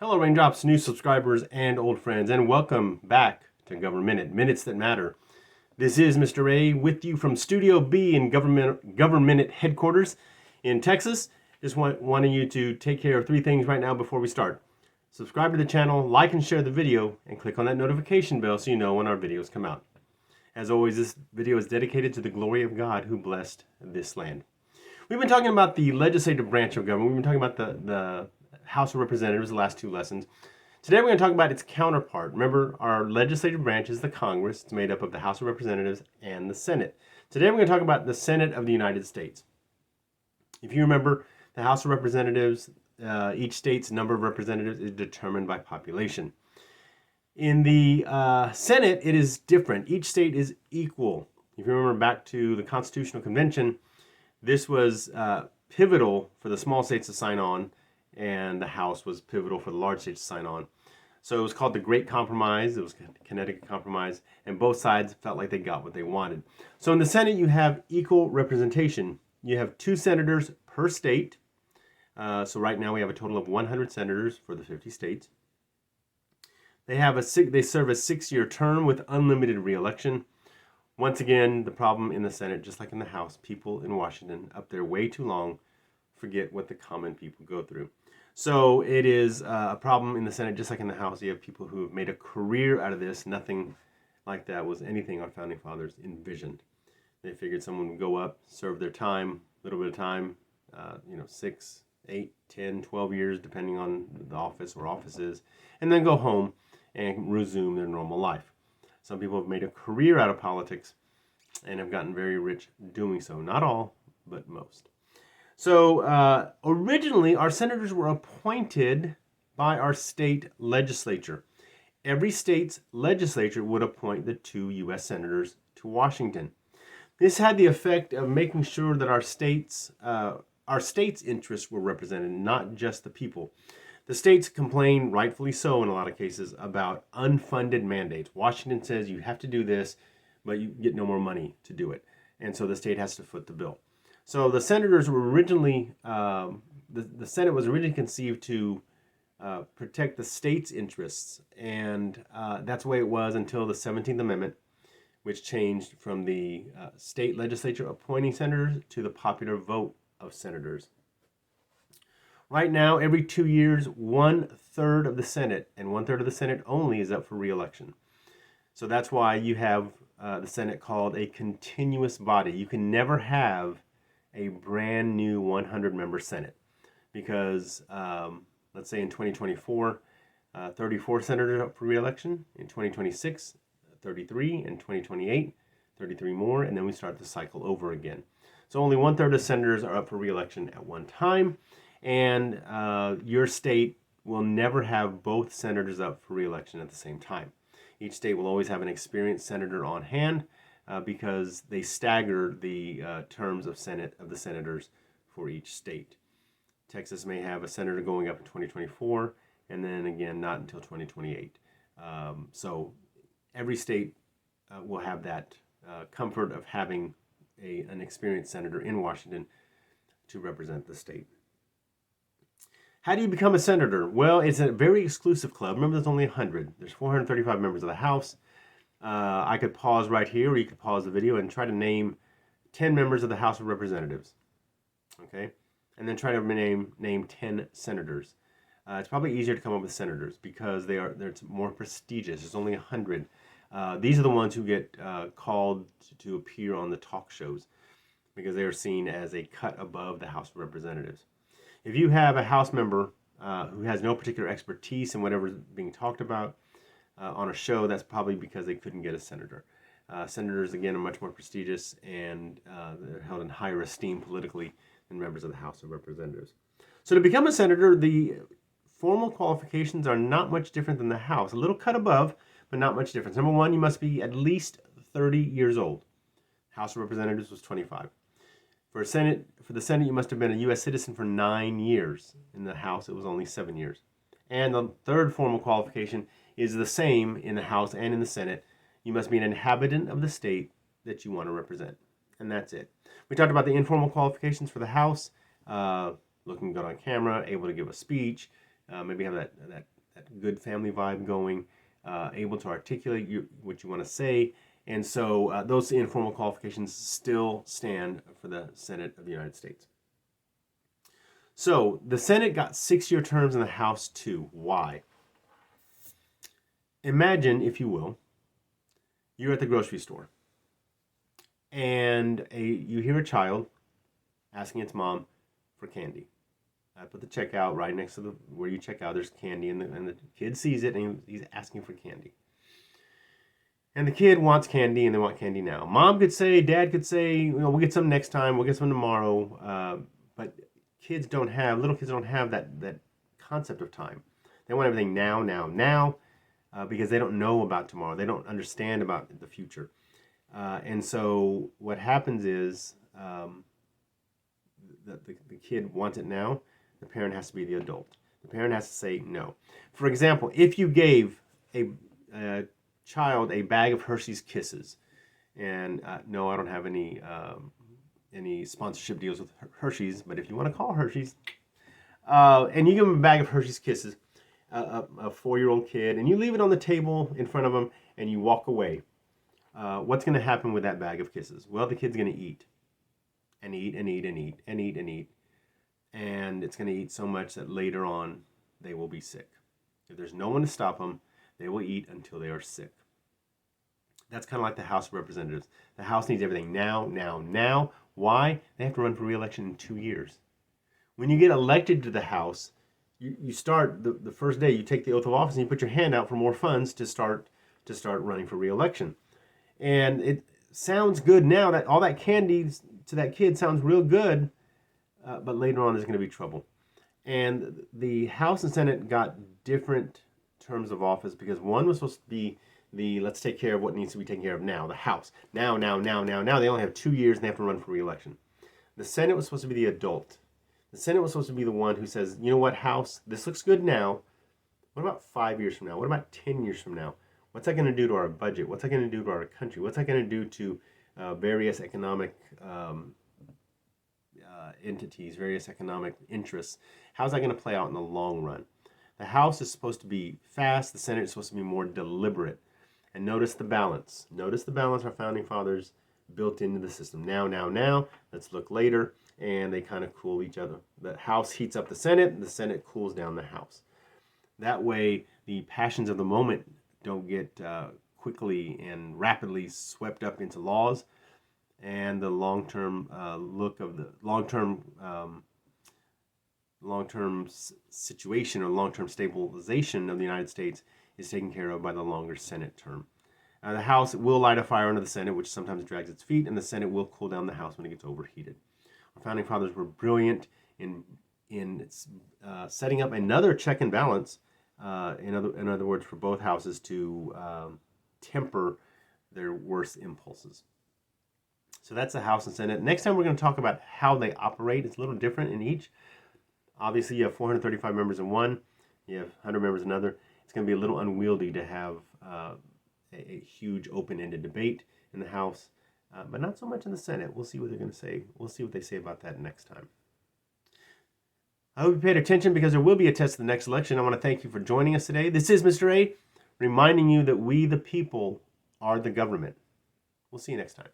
Hello, Raindrops, new subscribers, and old friends, and welcome back to Government Minute, Minutes That Matter. This is Mr. A with you from Studio B in Government Minute headquarters in Texas. Just wanting you to take care of three things right now before we start. Subscribe to the channel, like and share the video, and click on that notification bell so you know when our videos come out. As always, this video is dedicated to the glory of God who blessed this land. We've been talking about the legislative branch of government. We've been talking about the House of Representatives the last two lessons. Today we're going to talk about its counterpart. Remember, our legislative branch is the Congress. It's made up of the House of Representatives and the Senate. Today we're going to talk about the Senate of the United States. If you remember, the House of Representatives, each state's number of representatives is determined by population. In the Senate, it is different. Each state is equal. If you remember back to the Constitutional Convention, this was pivotal for the small states to sign on, and the House was pivotal for the large states to sign on. So it was called the Great Compromise. It was Connecticut Compromise, and both sides felt like they got what they wanted. So in the Senate, you have equal representation. You have 2 senators per state. So right now we have a total of 100 senators for the 50 states. They serve a 6-year term with unlimited re-election. Once again, the problem in the Senate, just like in the House, people in Washington up there way too long forget what the common people go through. So it is a problem in the Senate, just like in the House. You have people who have made a career out of this. Nothing like that was anything our founding fathers envisioned. They figured someone would go up, serve their time, a little bit of time, 6, 8, 10, 12 years, depending on the office or offices, and then go home and resume their normal life. Some people have made a career out of politics and have gotten very rich doing so. Not all, but most. So originally, our senators were appointed by our state legislature. Every state's legislature would appoint the 2 U.S. senators to Washington. This had the effect of making sure that our state's interests were represented, not just the people. The states complain, rightfully so in a lot of cases, about unfunded mandates. Washington says you have to do this, but you get no more money to do it. And so the state has to foot the bill. So the senators were originally, the Senate was originally conceived to protect the state's interests. And that's the way it was until the 17th Amendment, which changed from the state legislature appointing senators to the popular vote of senators. Right now, every 2 years, 1/3 of the Senate and 1/3 of the Senate only is up for re-election. So that's why you have the Senate called a continuous body. You can never have a brand new 100-member Senate because, let's say in 2024, 34 senators up for re-election. In 2026, 33. In 2028, 33 more, and then we start the cycle over again. So only 1/3 of senators are up for re-election at one time, and your state will never have both senators up for re-election at the same time. Each state will always have an experienced senator on hand because they stagger the terms of the senators for each state. Texas may have a senator going up in 2024, and then again not until 2028. So every state will have that comfort of having an experienced senator in Washington to represent the state. How do you become a senator? Well, it's a very exclusive club. Remember, there's only 100. There's 435 members of the House. I could pause right here, or you could pause the video and try to name 10 members of the House of Representatives. Okay? And then try to name 10 senators. It's probably easier to come up with senators because they're more prestigious. There's only 100. These are the ones who get called to appear on the talk shows because they are seen as a cut above the House of Representatives. If you have a House member who has no particular expertise in whatever is being talked about on a show, that's probably because they couldn't get a senator. Senators, again, are much more prestigious and they're held in higher esteem politically than members of the House of Representatives. So to become a senator, the formal qualifications are not much different than the House. A little cut above, but not much difference. Number one, you must be at least 30 years old. House of Representatives was 25. For the Senate, you must have been a U.S. citizen for 9 years. In the House, it was only 7 years. And the third formal qualification is the same in the House and in the Senate. You must be an inhabitant of the state that you want to represent. And that's it. We talked about the informal qualifications for the House. Looking good on camera, able to give a speech, maybe have that good family vibe going, able to articulate what you want to say. And so those informal qualifications still stand for the Senate of the United States. So the Senate got 6-year terms and the House 2. Why? Imagine, if you will, you're at the grocery store and you hear a child asking its mom for candy. I put the checkout right next to where you check out. There's candy, and the kid sees it, and he's asking for candy. And the kid wants candy, and they want candy now. Mom could say, Dad could say, we'll get some next time, we'll get some tomorrow. But little kids don't have that concept of time. They want everything now, because they don't know about tomorrow. They don't understand about the future. And so what happens is the kid wants it now. The parent has to be the adult. The parent has to say no. For example, if you gave a child a bag of Hershey's Kisses, and no, I don't have any sponsorship deals with Hershey's, but if you want to call Hershey's, and you give them a bag of Hershey's Kisses, a 4-year-old kid, and you leave it on the table in front of them, and you walk away, what's going to happen with that bag of kisses? Well, the kid's going to eat. And eat and eat and eat and eat and eat. And it's going to eat so much that later on they will be sick. If there's no one to stop them, they will eat until they are sick. That's kind of like the House of Representatives. The House needs everything now. Why? They have to run for re-election in 2 years. When you get elected to the House, you start the first day, you take the oath of office and you put your hand out for more funds to start running for re-election. And it sounds good now, that all that candy to that kid sounds real good, but later on there's going to be trouble. And the House and Senate got different terms of office because one was supposed to be let's take care of what needs to be taken care of now, the House. Now. They only have 2 years and they have to run for re-election. The Senate was supposed to be the adult. The Senate was supposed to be the one who says, you know what, House, this looks good now. What about 5 years from now? What about 10 years from now? What's that going to do to our budget? What's that going to do to our country? What's that going to do to various economic entities, various economic interests? How's that going to play out in the long run? The House is supposed to be fast. The Senate is supposed to be more deliberate. And notice the balance. Notice the balance our founding fathers built into the system. Now. Let's look later. And they kind of cool each other. The House heats up the Senate cools down the House. That way, the passions of the moment don't get quickly and rapidly swept up into laws, and the long-term look of the long-term situation or long-term stabilization of the United States is taken care of by the longer Senate term. The House will light a fire under the Senate, which sometimes drags its feet, and the Senate will cool down the House when it gets overheated. Our founding fathers were brilliant in setting up another check and balance. In other words, for both houses to temper their worst impulses. So that's the House and Senate. Next time we're going to talk about how they operate. It's a little different in each. Obviously, you have 435 members in one. You have 100 members in another. It's going to be a little unwieldy to have a huge open-ended debate in the House, but not so much in the Senate. We'll see what they're going to say. We'll see what they say about that next time. I hope you paid attention because there will be a test of the next election. I want to thank you for joining us today. This is Mr. A, reminding you that we, the people, are the government. We'll see you next time.